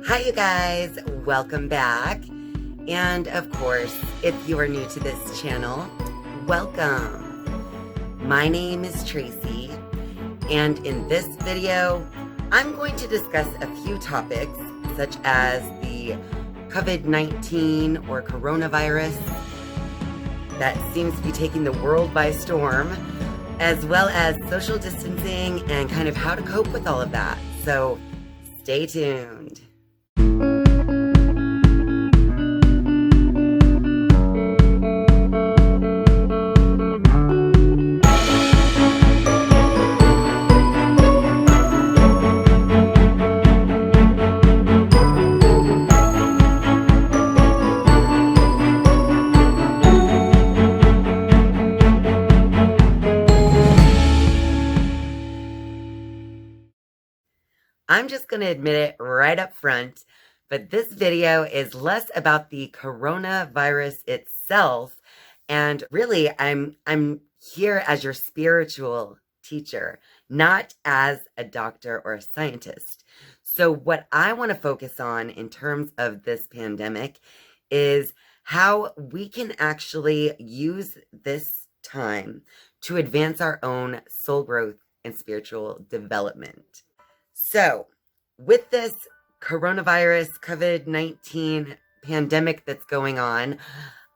Hi, you guys. Welcome back. And of course, if you are new to this channel, welcome. My name is Tracy, and in this video, I'm going to discuss a few topics such as the COVID-19 or coronavirus that seems to be taking the world by storm, as well as social distancing and kind of how to cope with all of that. So stay tuned. I'm just going to admit it right up front, but this video is less about the coronavirus itself, and really I'm here as your spiritual teacher, not as a doctor or a scientist. So what I want to focus on in terms of this pandemic is how we can actually use this time to advance our own soul growth and spiritual development. So, with this coronavirus, COVID-19 pandemic that's going on,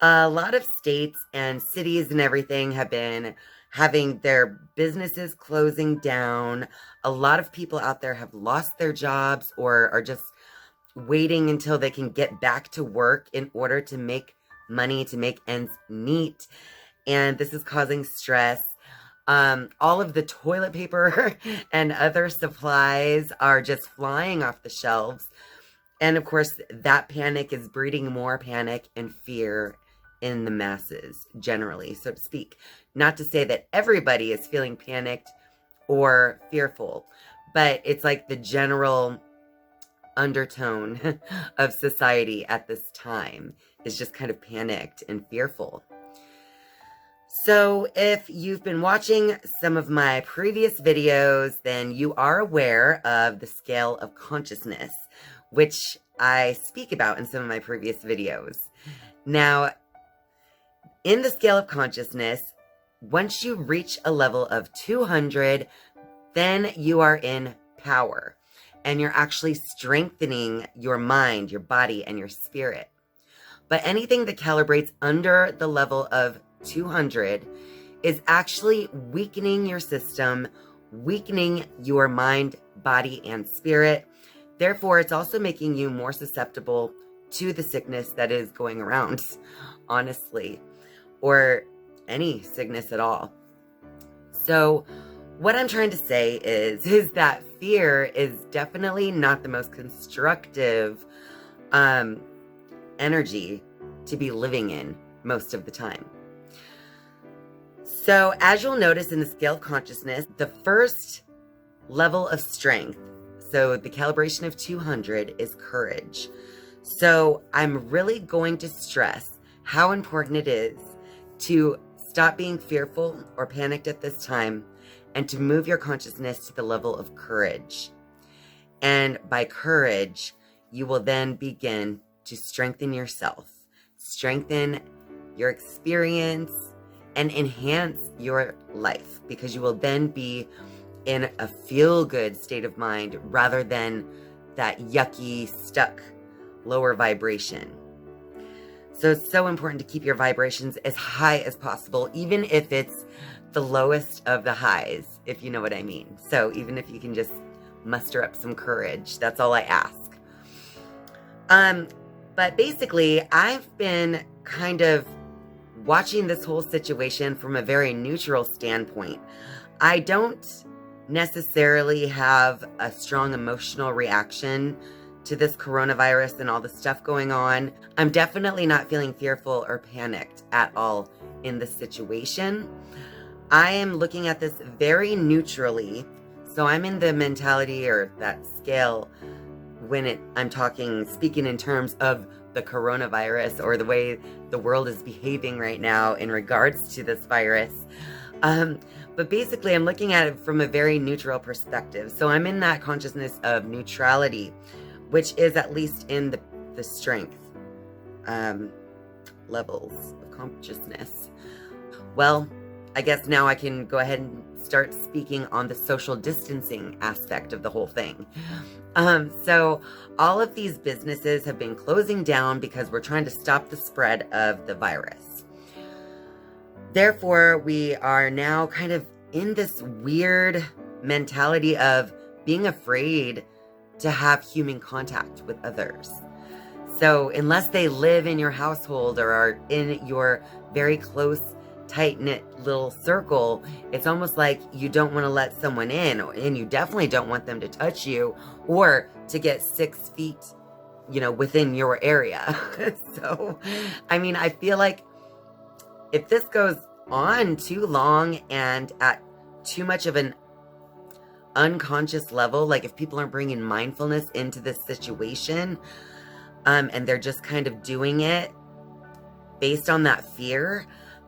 a lot of states and cities and everything have been having their businesses closing down. A lot of people out there have lost their jobs or are just waiting until they can get back to work in order to make money, to make ends meet. And this is causing stress. All of the toilet paper and other supplies are just flying off the shelves. And of course, that panic is breeding more panic and fear in the masses, generally, so to speak. Not to say that everybody is feeling panicked or fearful, but it's like the general undertone of society at this time is just kind of panicked and fearful. So if you've been watching some of my previous videos, then you are aware of the scale of consciousness, which I speak about in some of my previous videos. Now, in the scale of consciousness, once you reach a level of 200, then you are in power, and you're actually strengthening your mind, your body, and your spirit. But anything that calibrates under the level of 200 is actually weakening your system, weakening your mind, body, and spirit. Therefore, it's also making you more susceptible to the sickness that is going around, honestly, or any sickness at all. So what I'm trying to say is that fear is definitely not the most constructive energy to be living in most of the time. So as you'll notice in the scale of consciousness, the first level of strength, so the calibration of 200, is courage. So I'm really going to stress how important it is to stop being fearful or panicked at this time and to move your consciousness to the level of courage. And by courage, you will then begin to strengthen yourself, strengthen your experience, and enhance your life, because you will then be in a feel-good state of mind rather than that yucky, stuck, lower vibration. So it's so important to keep your vibrations as high as possible, even if it's the lowest of the highs, if you know what I mean. So even if you can just muster up some courage, that's all I ask. But basically, I've been kind of watching this whole situation from a very neutral standpoint. I don't necessarily have a strong emotional reaction to this coronavirus and all the stuff going on. I'm definitely not feeling fearful or panicked at all in this situation. I am looking at this very neutrally. So I'm in the mentality or that scale when I'm speaking in terms of the coronavirus or the way the world is behaving right now in regards to this virus. But basically, I'm looking at it from a very neutral perspective. So I'm in that consciousness of neutrality, which is at least in the strength levels of consciousness. Well, I guess now I can go ahead and start speaking on the social distancing aspect of the whole thing. So all of these businesses have been closing down because we're trying to stop the spread of the virus. Therefore, we are now kind of in this weird mentality of being afraid to have human contact with others. So unless they live in your household or are in your very close, tight-knit little circle, it's almost like you don't want to let someone in, and you definitely don't want them to touch you or to get 6 feet, within your area. So, I mean, I feel like if this goes on too long and at too much of an unconscious level, like if people aren't bringing mindfulness into this situation, and they're just kind of doing it based on that fear,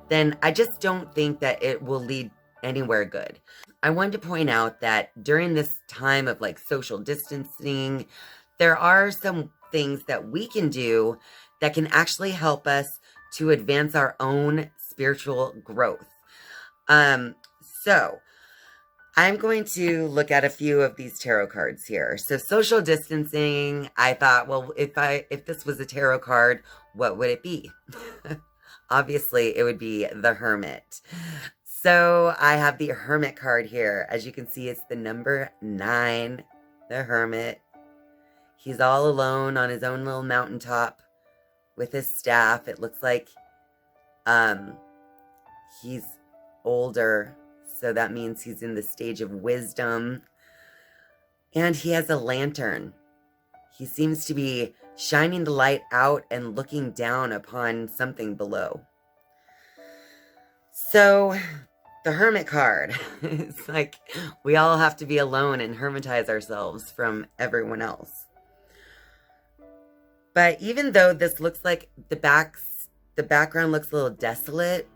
then I just don't think that it will lead anywhere good. I wanted to point out that during this time of like social distancing, there are some things that we can do that can actually help us to advance our own spiritual growth. So I'm going to look at a few of these tarot cards here. So social distancing, I thought, well, if this was a tarot card, what would it be? Obviously, it would be the Hermit. So I have the Hermit card here. As you can see, it's the number 9, the Hermit. He's all alone on his own little mountaintop with his staff. It looks like he's older, so that means he's in the stage of wisdom. And he has a lantern. He seems to be shining the light out and looking down upon something below. So, the Hermit card. It's like we all have to be alone and hermitize ourselves from everyone else. But even though this looks like the background looks a little desolate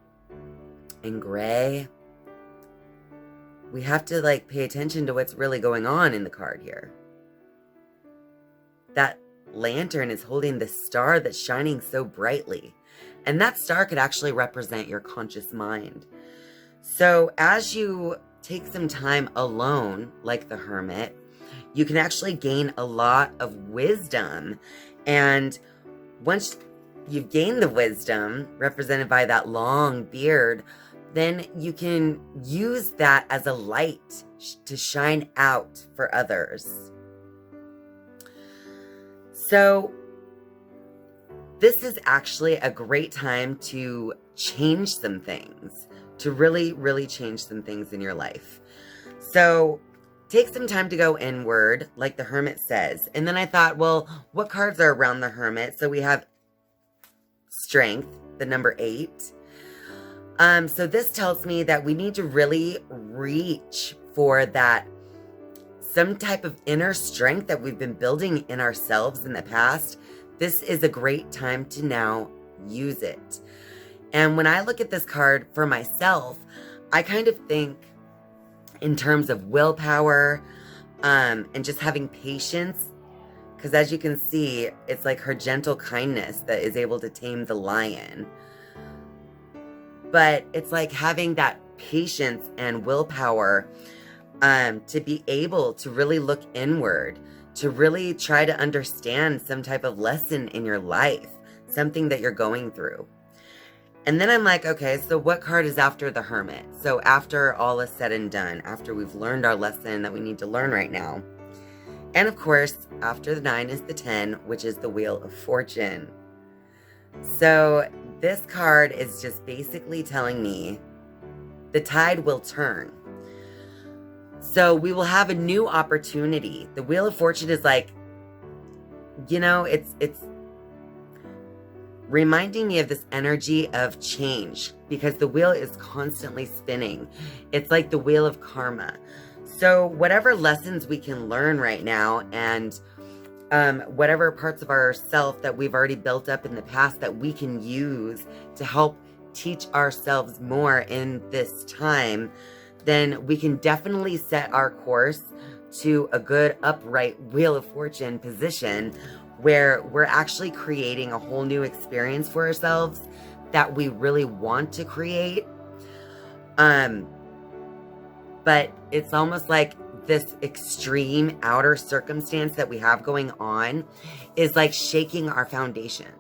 and gray, we have to like pay attention to what's really going on in the card here. That lantern is holding the star that's shining so brightly. And that star could actually represent your conscious mind. So as you take some time alone, like the Hermit, you can actually gain a lot of wisdom. And once you've gained the wisdom, represented by that long beard, then you can use that as a light to shine out for others. So this is actually a great time to change some things, to really, really change some things in your life. So take some time to go inward, like the Hermit says. And then I thought, well, what cards are around the Hermit? So we have Strength, the number 8. So this tells me that we need to really reach for that, some type of inner strength that we've been building in ourselves in the past. This is a great time to now use it. And when I look at this card for myself, I kind of think in terms of willpower, and just having patience. Because as you can see, it's like her gentle kindness that is able to tame the lion. But it's like having that patience and willpower to be able to really look inward, to really try to understand some type of lesson in your life, something that you're going through. And then I'm like, okay, so what card is after the Hermit? So after all is said and done, after we've learned our lesson that we need to learn right now. And of course, after the 9 is the 10, which is the Wheel of Fortune. So this card is just basically telling me the tide will turn. So we will have a new opportunity. The Wheel of Fortune is like, it's reminding me of this energy of change, because the wheel is constantly spinning. It's like the wheel of karma. So whatever lessons we can learn right now, and whatever parts of ourself that we've already built up in the past that we can use to help teach ourselves more in this time, then we can definitely set our course to a good upright Wheel of Fortune position where we're actually creating a whole new experience for ourselves that we really want to create. But it's almost like this extreme outer circumstance that we have going on is like shaking our foundations.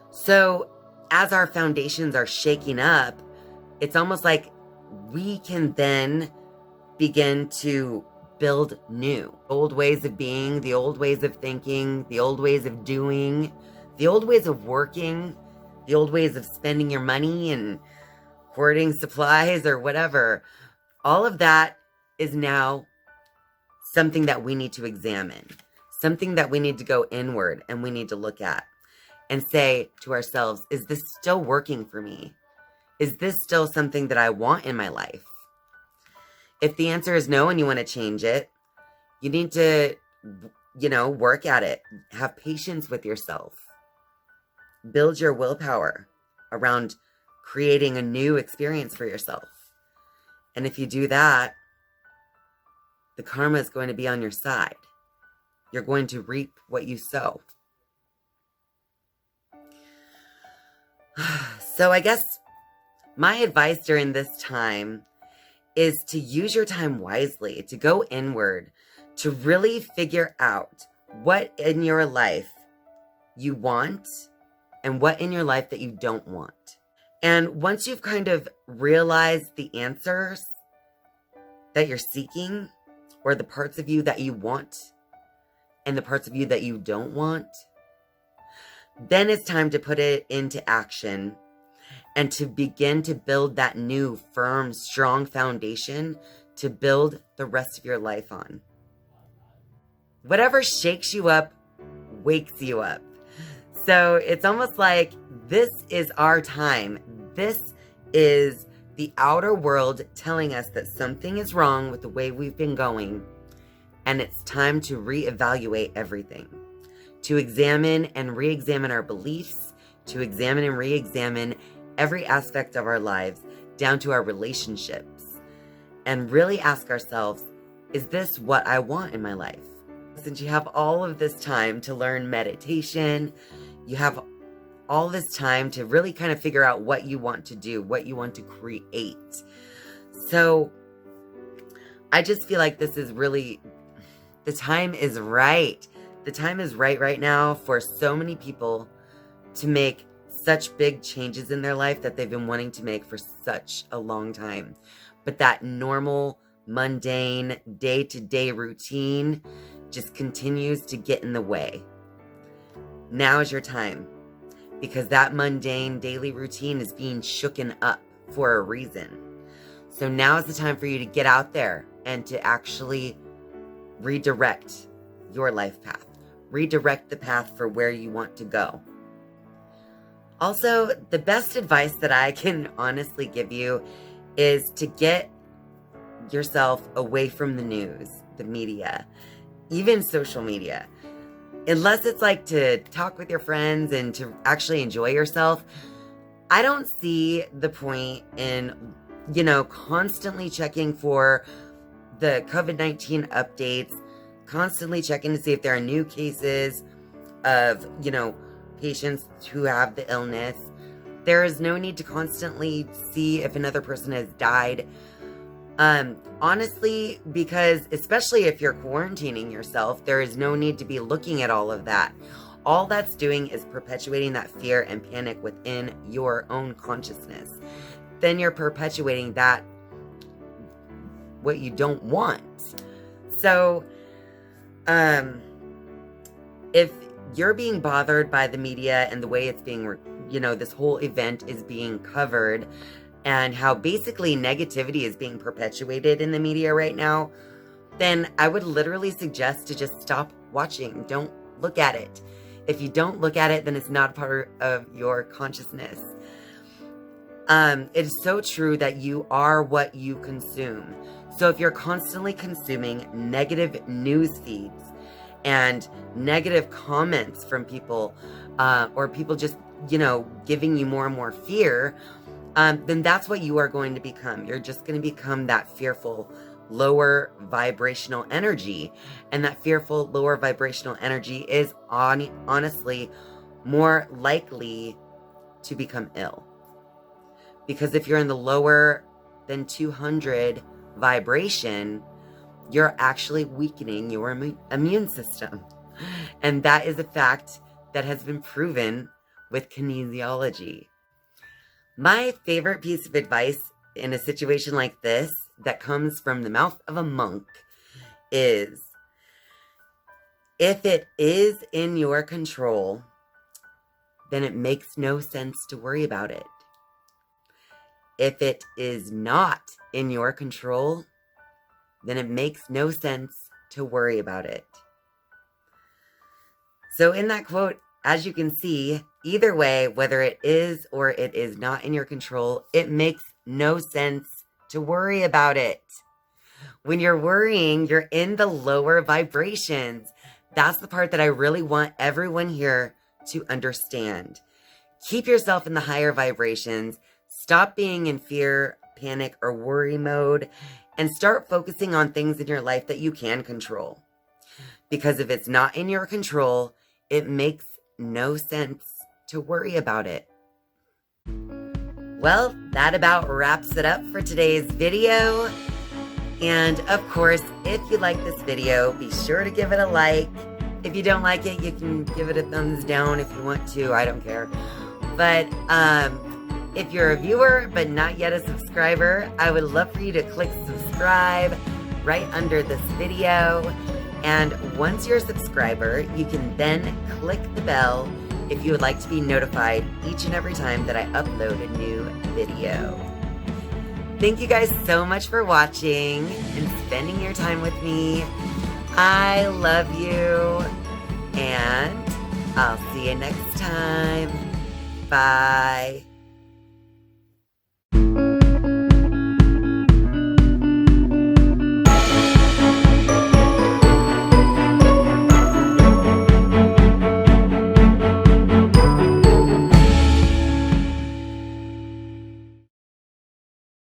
So as our foundations are shaking up, it's almost like we can then begin to build new. Old ways of being, the old ways of thinking, the old ways of doing, the old ways of working, the old ways of spending your money and hoarding supplies or whatever. All of that is now something that we need to examine, something that we need to go inward and we need to look at and say to ourselves, is this still working for me? Is this still something that I want in my life? If the answer is no and you want to change it, you need to, work at it. Have patience with yourself. Build your willpower around creating a new experience for yourself. And if you do that, the karma is going to be on your side. You're going to reap what you sow. So I guess my advice during this time is to use your time wisely, to go inward, to really figure out what in your life you want and what in your life that you don't want. And once you've kind of realized the answers that you're seeking, or the parts of you that you want and the parts of you that you don't want, then it's time to put it into action and to begin to build that new, firm, strong foundation to build the rest of your life on. Whatever shakes you up, wakes you up. So it's almost like this is our time. This is the outer world telling us that something is wrong with the way we've been going. And it's time to reevaluate everything, to examine and re-examine our beliefs, to examine and re-examine every aspect of our lives, down to our relationships, and really ask ourselves, is this what I want in my life? Since you have all of this time to learn meditation, you have all this time to really kind of figure out what you want to do, what you want to create. So I just feel like this is really, the time is right. The time is right now for so many people to make such big changes in their life that they've been wanting to make for such a long time. But that normal, mundane, day-to-day routine just continues to get in the way. Now is your time, because that mundane daily routine is being shooken up for a reason. So now is the time for you to get out there and to actually redirect your life path. Redirect the path for where you want to go. Also, the best advice that I can honestly give you is to get yourself away from the news, the media, even social media. Unless it's like to talk with your friends and to actually enjoy yourself, I don't see the point in, constantly checking for the COVID-19 updates, constantly checking to see if there are new cases of, patients who have the illness. There is no need to constantly see if another person has died. Honestly, because especially if you're quarantining yourself, there is no need to be looking at all of that. All that's doing is perpetuating that fear and panic within your own consciousness. Then you're perpetuating that, what you don't want. So, if you're being bothered by the media and the way it's being, this whole event is being covered, and how basically negativity is being perpetuated in the media right now, then I would literally suggest to just stop watching. Don't look at it. If you don't look at it, then it's not part of your consciousness. It is so true that you are what you consume. So if you're constantly consuming negative news feeds and negative comments from people, or people just, giving you more and more fear, then that's what you are going to become. You're just going to become that fearful lower vibrational energy. And that fearful lower vibrational energy is honestly more likely to become ill. Because if you're in the lower than 200 vibration, you're actually weakening your immune system. And that is a fact that has been proven with kinesiology. My favorite piece of advice in a situation like this that comes from the mouth of a monk is, if it is in your control, then it makes no sense to worry about it. If it is not in your control, then it makes no sense to worry about it. So in that quote, as you can see, either way, whether it is or it is not in your control, it makes no sense to worry about it. When you're worrying, you're in the lower vibrations. That's the part that I really want everyone here to understand. Keep yourself in the higher vibrations. Stop being in fear, panic, or worry mode, and start focusing on things in your life that you can control. Because if it's not in your control, it makes no sense to worry about it. Well, that about wraps it up for today's video. And of course, if you like this video, be sure to give it a like. If you don't like it, you can give it a thumbs down if you want to. I don't care. But if you're a viewer but not yet a subscriber, I would love for you to click subscribe right under this video. And once you're a subscriber, you can then click the bell if you would like to be notified each and every time that I upload a new video. Thank you guys so much for watching and spending your time with me. I love you, and I'll see you next time. Bye.